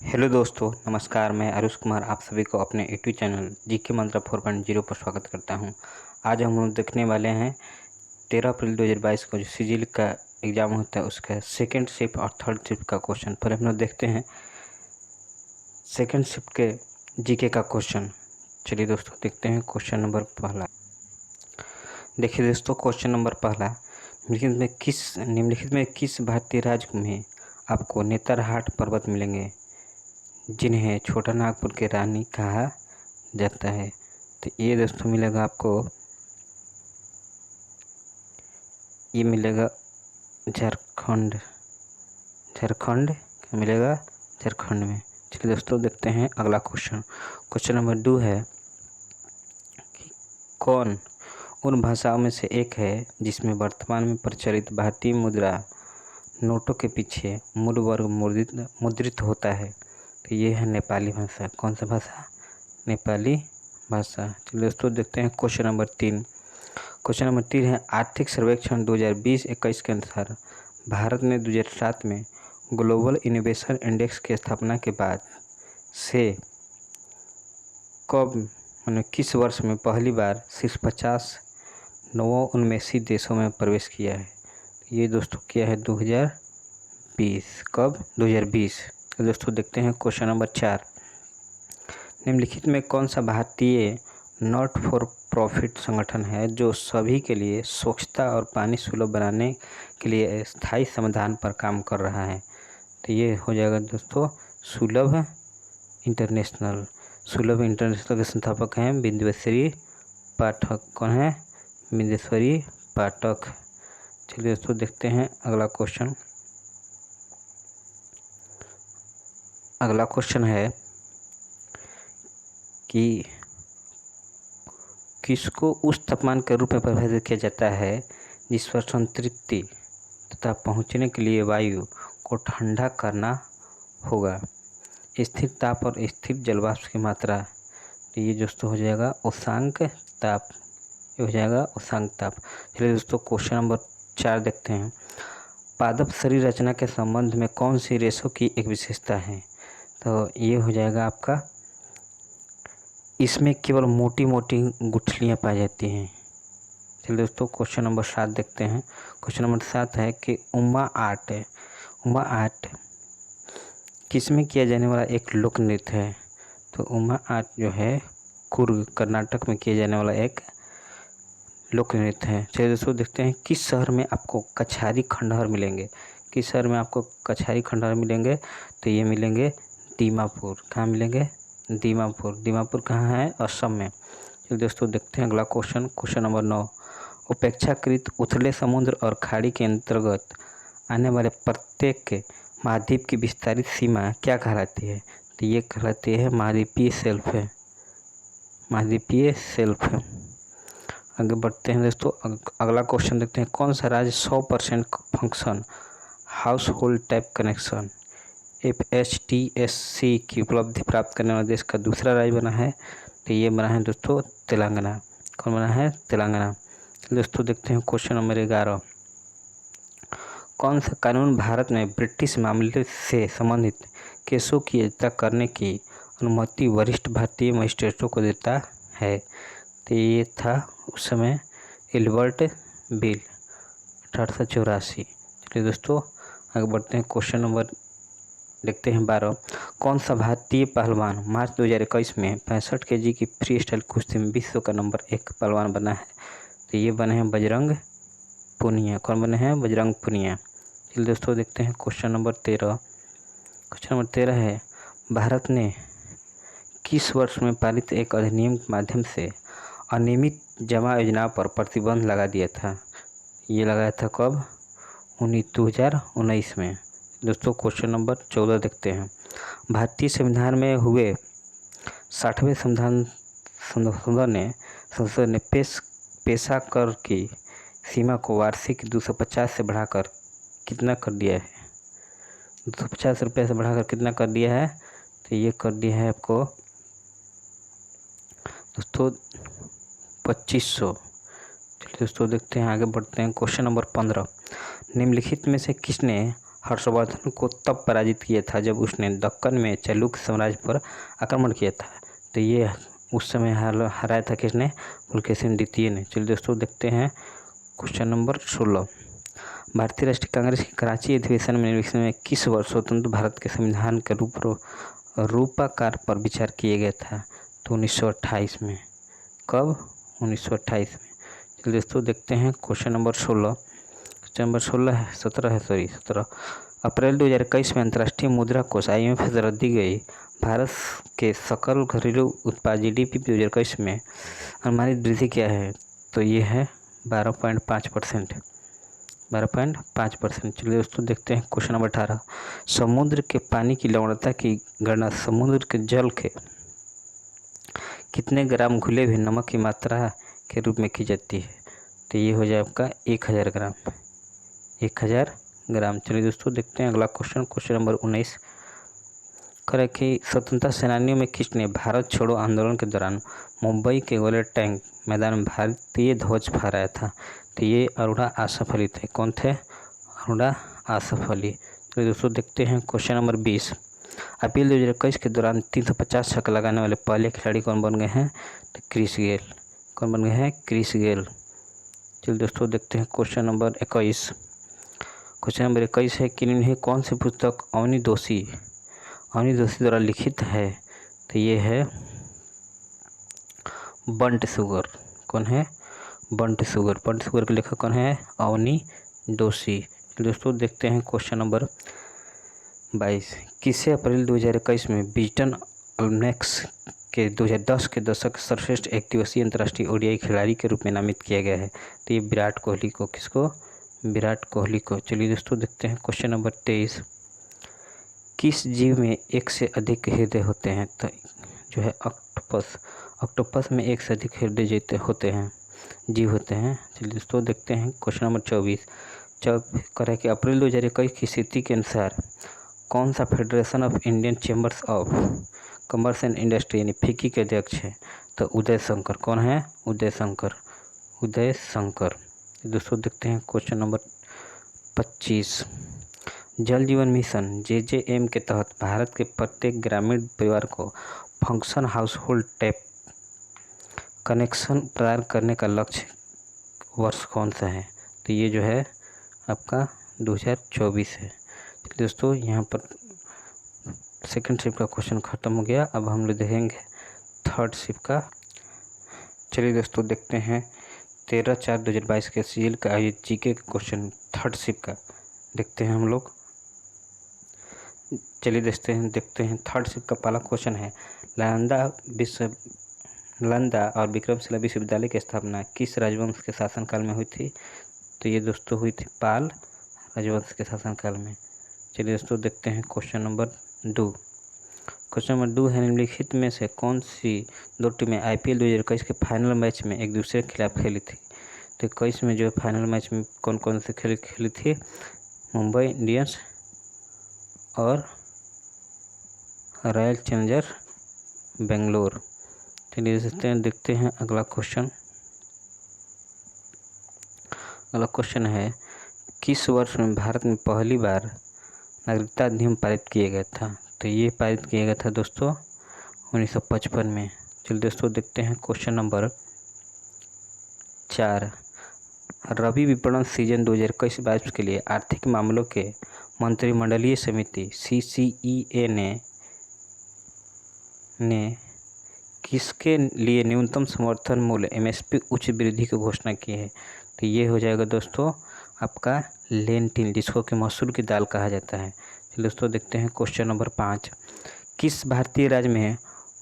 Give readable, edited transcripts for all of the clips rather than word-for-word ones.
Hello दोस्तों, नमस्कार। मैं आरुष कुमार आप सभी को अपने यूट्यूब चैनल जीके मंत्रा 4.0 पर स्वागत करता हूं। आज हम लोग देखने वाले हैं 13 अप्रैल 2022 को जो सिजिल का एग्ज़ाम होता है उसका सेकंड शिफ्ट और थर्ड शिफ्ट का क्वेश्चन। पर हम लोग देखते हैं सेकंड शिफ्ट के जीके का क्वेश्चन। चलिए दोस्तों देखते हैं क्वेश्चन नंबर पहला। देखिए दोस्तों, क्वेश्चन नंबर पहला, निम्नलिखित में किस भारतीय राज्य में आपको नेतरहाट पर्वत मिलेंगे जिन्हें छोटा नागपुर की रानी कहा जाता है? तो ये दोस्तों मिलेगा आपको, ये मिलेगा झारखंड मिलेगा झारखंड में। चलिए दोस्तों देखते हैं अगला क्वेश्चन। क्वेश्चन नंबर 2 है कि कौन उन भाषाओं में से एक है जिसमें वर्तमान में प्रचलित भारतीय मुद्रा नोटों के पीछे मूल वर्ग मुद्रित होता है? तो ये है नेपाली भाषा। कौन सा भाषा? नेपाली भाषा। चलिए दोस्तों देखते हैं क्वेश्चन नंबर 3। क्वेश्चन नंबर 3 है आर्थिक सर्वेक्षण 2020-21 के अनुसार भारत ने 2007 में ग्लोबल इनोवेशन इंडेक्स की स्थापना के बाद से कब किस वर्ष में पहली बार शीर्ष 50 नवोन्मेषी देशों में प्रवेश किया है? ये दोस्तों किया है 2020। कब? 2020। तो दोस्तों देखते हैं क्वेश्चन नंबर 4। निम्नलिखित में कौन सा भारतीय नॉट फॉर प्रॉफिट संगठन है जो सभी के लिए स्वच्छता और पानी सुलभ बनाने के लिए स्थायी समाधान पर काम कर रहा है? तो ये हो जाएगा दोस्तों सुलभ इंटरनेशनल। सुलभ इंटरनेशनल के संस्थापक हैं बिंदेश्वरी पाठक। कौन है? बिंदेश्वरी पाठक। चलिए दोस्तों देखते हैं अगला क्वेश्चन। अगला क्वेश्चन है कि किसको उस तापमान के रूप में परिभाषित किया जाता है जिस पर संतृप्ति तथा पहुंचने के लिए वायु को ठंडा करना होगा? स्थिर ताप और स्थिर जलवाष्प की मात्रा। तो ये दोस्तों हो जाएगा उष्मांक ताप। ये हो जाएगा उष्मांक ताप। चलिए दोस्तों क्वेश्चन नंबर 4 देखते हैं। पादप शरीर रचना के संबंध में कौन सी रेशों की एक विशेषता है? तो ये हो जाएगा आपका, इसमें केवल मोटी मोटी गुठलियाँ पाई जाती हैं। चलिए दोस्तों क्वेश्चन नंबर 7 देखते हैं। क्वेश्चन नंबर 7 है कि उमा आर्ट किस में किया जाने वाला एक लोक नृत्य है? तो उमा आर्ट जो है कुर्ग कर्नाटक में किया जाने वाला एक लोक नृत्य है। चलिए दोस्तों देखते हैं किस शहर में आपको कछारी खंडहर मिलेंगे। किस शहर में आपको कछारी खंडहर मिलेंगे? तो ये मिलेंगे दीमापुर। कहाँ मिलेंगे? दीमापुर कहाँ है? असम में। चलिए दोस्तों देखते हैं अगला क्वेश्चन। Question number 9। अपेक्षाकृत उथले समुद्र और खाड़ी के अंतर्गत आने वाले प्रत्येक महाद्वीप की विस्तारित सीमा क्या कहलाती है? तो ये कहलाती है महाद्वीपीय शेल्फ। आगे बढ़ते हैं दोस्तों। अगला क्वेश्चन देखते हैं। कौन सा राज्य 100% function house hold type connection FHTSC की उपलब्धि प्राप्त करने वाला देश का दूसरा राज्य बना है? तो ये बना है दोस्तों तेलंगाना। कौन बना है? तेलंगाना। दोस्तों देखते हैं क्वेश्चन नंबर 11। कौन सा कानून भारत में ब्रिटिश मामले से संबंधित केसों की याचिका करने की अनुमति वरिष्ठ भारतीय मजिस्ट्रेटों को देता है? तो ये था उस समय एल्बर्ट बिल 1884। चलिए दोस्तों आगे बढ़ते हैं। क्वेश्चन नंबर देखते हैं 12। कौन सा भारतीय पहलवान मार्च 2021 में 65 kg की फ्री स्टाइल कुश्ती में विश्व का नंबर 1 पहलवान बना है? तो ये बने हैं बजरंग पुनिया। कौन बने हैं? बजरंग पुनिया। चलिए दोस्तों देखते हैं क्वेश्चन नंबर 13। क्वेश्चन नंबर 13 है भारत ने किस वर्ष में पारित एक अधिनियम के माध्यम से अनियमित जमा योजनाओं पर प्रतिबंध लगा दिया था? ये लगाया था कब? 2019 में। दोस्तों क्वेश्चन नंबर 14 देखते हैं। भारतीय संविधान में हुए 60वें संसद ने पेशा कर की सीमा को वार्षिक 250 से बढ़ाकर कितना कर दिया है? 250 रुपये से बढ़ाकर कितना कर दिया है? तो ये कर दिया है आपको दोस्तों 2500। चलिए दोस्तों देखते हैं आगे बढ़ते हैं। Question number 15। निम्नलिखित में से किसने हर्षवर्धन को तब पराजित किया था जब उसने दक्कन में चालुक्य साम्राज्य पर आक्रमण किया था। तो ये उस समय हराया था किसने? पुलकेशिन द्वितीय ने। चलिए दोस्तों देखते हैं क्वेश्चन नंबर 16। भारतीय राष्ट्रीय कांग्रेस के कराची अधिवेशन में किस वर्ष स्वतंत्र भारत के संविधान के रूपाकार पर विचार किया गया था? तो 1928 में। कब? 1928 में। चलिए दोस्तों देखते हैं क्वेश्चन नंबर 16। क्वेश्चन नंबर 17 अप्रैल 2021 में अंतर्राष्ट्रीय मुद्रा कोष IMF द्वारा दी गई भारत के सकल घरेलू उत्पाद GDP 2021 में अनुमानित वृद्धि क्या है? तो ये है 12.5%। 12.5%। चलिए दोस्तों देखते हैं क्वेश्चन नंबर 18। समुद्र के पानी की लवणता की गणना समुद्र के जल के कितने ग्राम घुले हुए नमक की मात्रा के रूप में की जाती है? तो ये हो जाए आपका 1000 ग्राम। 1000 ग्राम। चलिए दोस्तों देखते हैं अगला क्वेश्चन। क्वेश्चन नंबर 19 करे कि स्वतंत्रता सेनानियों में किसने भारत छोड़ो आंदोलन के दौरान मुंबई के गोले टैंक मैदान में भारतीय ध्वज फहराया था? तो ये अरोड़ा आसफ अली थे। कौन थे? अरोड़ा आसफ अली। तो दोस्तों देखते हैं क्वेश्चन नंबर 20। IPL 2021 के दौरान 350 छक्का लगाने वाले पहले खिलाड़ी कौन बन गए हैं? तो क्रिस गेल। कौन बन गए हैं? Chris Gayle. चलिए दोस्तों देखते हैं क्वेश्चन नंबर 21। क्वेश्चन नंबर 21 है कि इन्हें कौन सी पुस्तक अवनी जोशी द्वारा लिखित है? तो ये है बंट शुगर। कौन है? बंट शुगर। बंट शुगर के लेखक कौन है? अवनी जोशी। दोस्तों देखते हैं क्वेश्चन नंबर 22। किसे अप्रैल 2021 में विजडन अल्मैक्स के 2010 के दशक सर्वश्रेष्ठ एक दिवसीय अंतर्राष्ट्रीय ODI खिलाड़ी के रूप में नामित किया गया है? तो ये विराट कोहली को। किसको? विराट कोहली को। चलिए दोस्तों देखते हैं क्वेश्चन नंबर 23। किस जीव में एक से अधिक हृदय होते हैं? तो जो है ऑक्टोपस में एक से अधिक हृदय होते हैं, जीव होते हैं। चलिए दोस्तों देखते हैं क्वेश्चन नंबर 24। कह कि अप्रैल 2021 की स्थिति के अनुसार कौन सा federation of Indian chambers of commerce and industry यानी FICCI के अध्यक्ष है? तो उदय शंकर। कौन है? उदय शंकर। उदय शंकर। दोस्तों देखते हैं क्वेश्चन नंबर 25। जल जीवन मिशन JJM के तहत भारत के प्रत्येक ग्रामीण परिवार को फंक्शन हाउसहोल्ड टैप कनेक्शन प्रदान करने का लक्ष्य वर्ष कौन सा है? तो ये जो है आपका 2024 है। दोस्तों यहाँ पर सेकंड शिफ्ट का क्वेश्चन ख़त्म हो गया। अब हम लोग देखेंगे थर्ड शिफ्ट का। चलिए दोस्तों देखते हैं 13/4/2022 के CGL का आयोजित GK का क्वेश्चन थर्ड शिफ्ट का देखते हैं हम लोग। चलिए देखते हैं थर्ड शिफ्ट का पहला क्वेश्चन है नालंदा और विक्रमशिला विश्वविद्यालय की स्थापना किस राजवंश के शासनकाल में हुई थी? तो ये दोस्तों हुई थी पाल राजवंश के शासनकाल में। चलिए दोस्तों देखते हैं क्वेश्चन नंबर 2। क्वेश्चन नंबर 2 है निम्नलिखित में से कौन सी दो टीमें IPL 2021 के फाइनल मैच में एक दूसरे के खिलाफ खेली थी? तो 21 में जो है फाइनल मैच में कौन कौन से खेली थी? मुंबई इंडियंस और रॉयल चैलेंजर बेंगलोर। चलिए देखते हैं अगला क्वेश्चन। अगला क्वेश्चन है किस वर्ष में भारत में पहली बार नागरिकता अधिनियम पारित किया गया था? तो ये पारित किया गया था दोस्तों 1955 में। चलिए दोस्तों देखते हैं क्वेश्चन नंबर 4। रबी विपणन सीजन 2021-22 के लिए आर्थिक मामलों के मंत्रिमंडलीय समिति CCEA ने किसके लिए न्यूनतम समर्थन मूल्य MSP उच्च वृद्धि की घोषणा की है? तो ये हो जाएगा दोस्तों आपका लेंटिल, जिसको कि मसूर की दाल कहा जाता है। चलिए दोस्तों देखते हैं क्वेश्चन नंबर 5। किस भारतीय राज्य में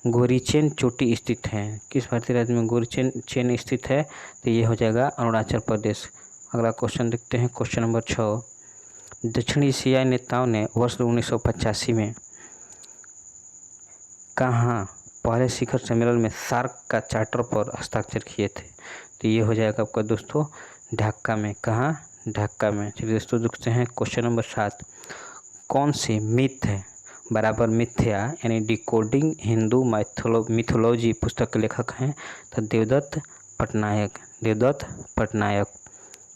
गोरीचेन चोटी स्थित है? किस भारतीय राज्य में गोरीचेन स्थित है? तो ये हो जाएगा अरुणाचल प्रदेश। अगला क्वेश्चन देखते हैं क्वेश्चन नंबर 6। दक्षिण एशियाई नेताओं ने वर्ष 1985 में कहाँ पहले शिखर सम्मेलन में सार्क का चार्टर पर हस्ताक्षर किए थे? तो ये हो जाएगा आपका दोस्तों ढाका में। कहाँ? ढाका में। चलिए दोस्तों देखते हैं क्वेश्चन नंबर 7। कौन सी मिथ है बराबर मिथ्या यानी डिकोडिंग हिंदू मिथोलॉजी पुस्तक के लेखक हैं? तो देवदत्त पटनायक।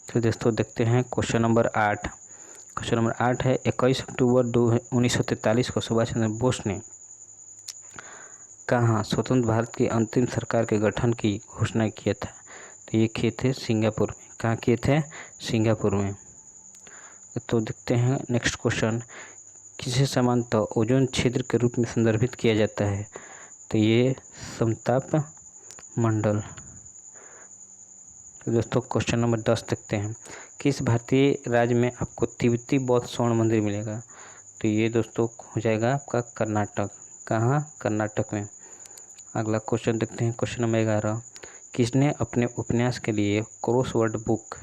तो दोस्तों देखते हैं क्वेश्चन नंबर 8। क्वेश्चन नंबर 8 है 21 अक्टूबर 1943 को सुभाष चंद्र बोस ने कहाँ स्वतंत्र भारत की अंतिम सरकार के गठन की घोषणा किया था? तो ये किए थे सिंगापुर में। कहाँ किए थे? सिंगापुर में। तो देखते हैं नेक्स्ट क्वेश्चन, किसे सामान्यतः ओजोन क्षेत्र के रूप में संदर्भित किया जाता है? तो ये समताप मंडल। तो दोस्तों क्वेश्चन नंबर 10 देखते हैं, किस भारतीय राज्य में आपको तिब्बती बौद्ध स्वर्ण मंदिर मिलेगा? तो ये दोस्तों हो जाएगा आपका कर्नाटक। कहाँ? कर्नाटक में। अगला क्वेश्चन देखते हैं, क्वेश्चन नंबर 11, किसने अपने उपन्यास के लिए क्रॉसवर्ड बुक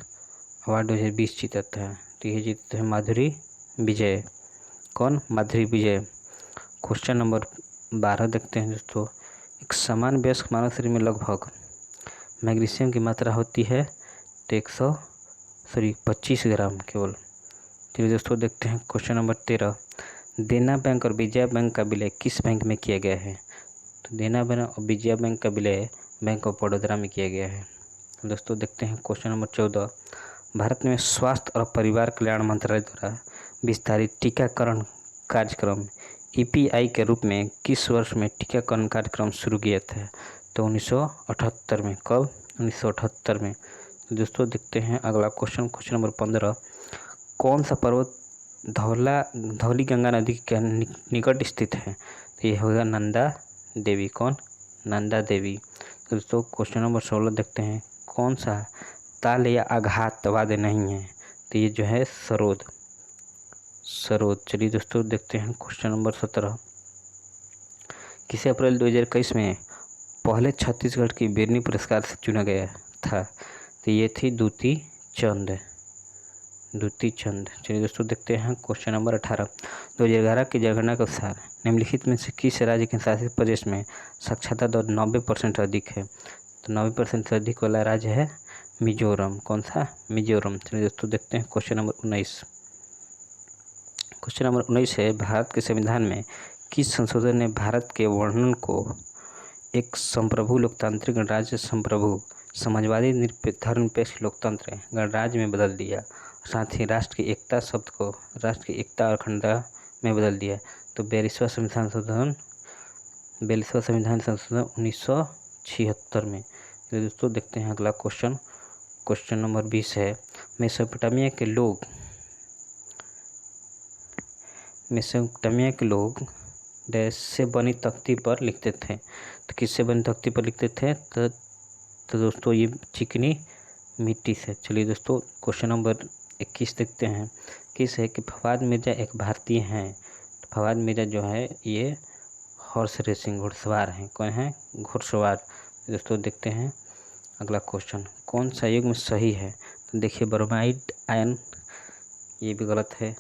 अवार्ड 2020 जीता था? तो ये जीते हैं माधुरी विजय। कौन? माधुरी विजय। क्वेश्चन नंबर 12 देखते हैं दोस्तों, एक समान वयस्क मानव शरीर में लगभग मैग्नीशियम की मात्रा होती है तो 25 ग्राम केवल। चलिए दोस्तों देखते हैं क्वेश्चन नंबर 13, देना बैंक और विजया बैंक का विलय किस बैंक में किया गया है? तो देना बैंक और विजया बैंक का विलय बैंक ऑफ बड़ौदा में किया गया है। दोस्तों देखते हैं क्वेश्चन नंबर 14, भारत में स्वास्थ्य और परिवार कल्याण मंत्रालय द्वारा विस्तारित टीकाकरण कार्यक्रम EPI के रूप में किस वर्ष में टीकाकरण कार्यक्रम शुरू किया था? तो 1978 में। कब? 1978 में। तो दोस्तों देखते हैं अगला क्वेश्चन, क्वेश्चन नंबर 15, कौन सा पर्वत धौली गंगा नदी के निकट स्थित है? तो ये होगा नंदा देवी। कौन? नंदा देवी। तो दोस्तों क्वेश्चन नंबर 16 देखते हैं, कौन सा ताल या आघात वाद्य नहीं है? तो ये जो है सरोद। चलिए दोस्तों देखते हैं क्वेश्चन नंबर 17, किसे अप्रैल 2021 में पहले छत्तीसगढ़ की बिरनी पुरस्कार से चुना गया था? तो ये थी दूती चंद। चलिए दोस्तों देखते हैं क्वेश्चन नंबर 18, 2011 की जनगणना के अनुसार निम्नलिखित में से किस राज्य के शासित प्रदेश में साक्षरता दर 90% से अधिक है? तो 90% से अधिक वाला राज्य है मिजोरम। कौन सा? मिजोरम। चलिए दोस्तों देखते हैं क्वेश्चन नंबर 19। क्वेश्चन नंबर 19 है, भारत के संविधान में किस संशोधन ने भारत के वर्णन को एक संप्रभु लोकतांत्रिक गणराज्य, संप्रभु समाजवादी धर्मनिरपेक्ष लोकतंत्र गणराज्य में बदल दिया? साथ ही राष्ट्र की एकता शब्द को राष्ट्र की एकता और अखंडता में बदल दिया? तो 42वां संविधान संशोधन 1976 में। तो दोस्तों देखते हैं अगला क्वेश्चन, क्वेश्चन नंबर 20 है, मेसोपोटामिया के लोग डैश से बनी तख्ती पर लिखते थे? तो किससे बनी तख्ती पर लिखते थे? तो दोस्तों ये चिकनी मिट्टी से। चलिए दोस्तों क्वेश्चन नंबर 21 देखते हैं, किस है कि फवाद मिर्ज़ा एक भारतीय हैं? तो फवाद मिर्ज़ा जो है ये हॉर्स रेसिंग घुड़सवार हैं। कौन है? घुड़सवार। दोस्तों देखते हैं अगला क्वेश्चन, कौन सा युग्म सही है? तो देखिए ब्रोमाइड आयन ये भी गलत है,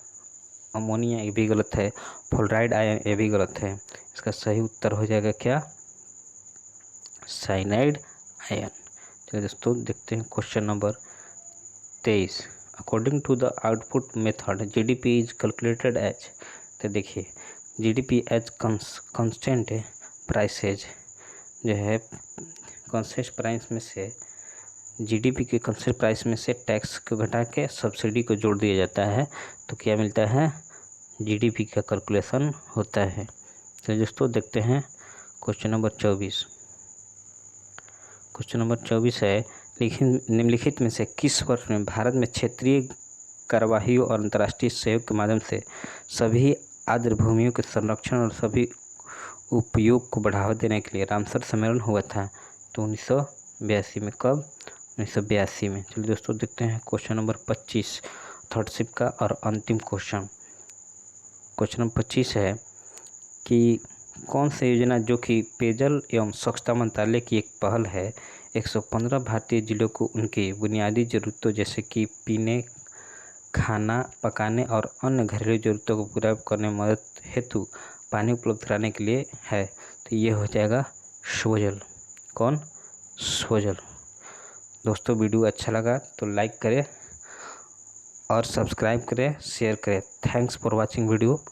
अमोनिया ये भी गलत है, फ्लोराइड आयन ये भी गलत है। इसका सही उत्तर हो जाएगा क्या? Cyanide ion. चलिए दोस्तों देखते हैं question number 23, according to the output method GDP is calculated as? तो देखिए GDP एज कांस्टेंट प्राइसेज जो है कांस्टेंट प्राइस में से GDP के कांस्टेंट प्राइस में से टैक्स को घटा के सब्सिडी को जोड़ दिया जाता है तो क्या मिलता है? GDP का कैलकुलेशन होता है। तो दोस्तों देखते हैं क्वेश्चन नंबर 24। क्वेश्चन नंबर 24 है, निम्नलिखित में से किस वर्ष में भारत में क्षेत्रीय कार्यवाहियों और अंतर्राष्ट्रीय सहयोग के माध्यम से सभी आर्द्र भूमियों के संरक्षण और सभी उपयोग को बढ़ावा देने के लिए रामसर सम्मेलन हुआ था? तो 1982 में। कब? 1982 में। चलिए दोस्तों देखते हैं क्वेश्चन नंबर 25, थर्ड शिफ्ट का और अंतिम क्वेश्चन। क्वेश्चन नंबर 25 है कि कौन सी योजना जो कि पेयजल एवं स्वच्छता मंत्रालय की एक पहल है 115 भारतीय जिलों को उनकी बुनियादी ज़रूरतों जैसे कि पीने, खाना पकाने और अन्य घरेलू ज़रूरतों को पूरा करने में मदद हेतु पानी उपलब्ध कराने के लिए है? तो ये हो जाएगा स्वजल। कौन? स्वजल। दोस्तों वीडियो अच्छा लगा तो लाइक करें और सब्सक्राइब करें, शेयर करें। Thanks for watching video.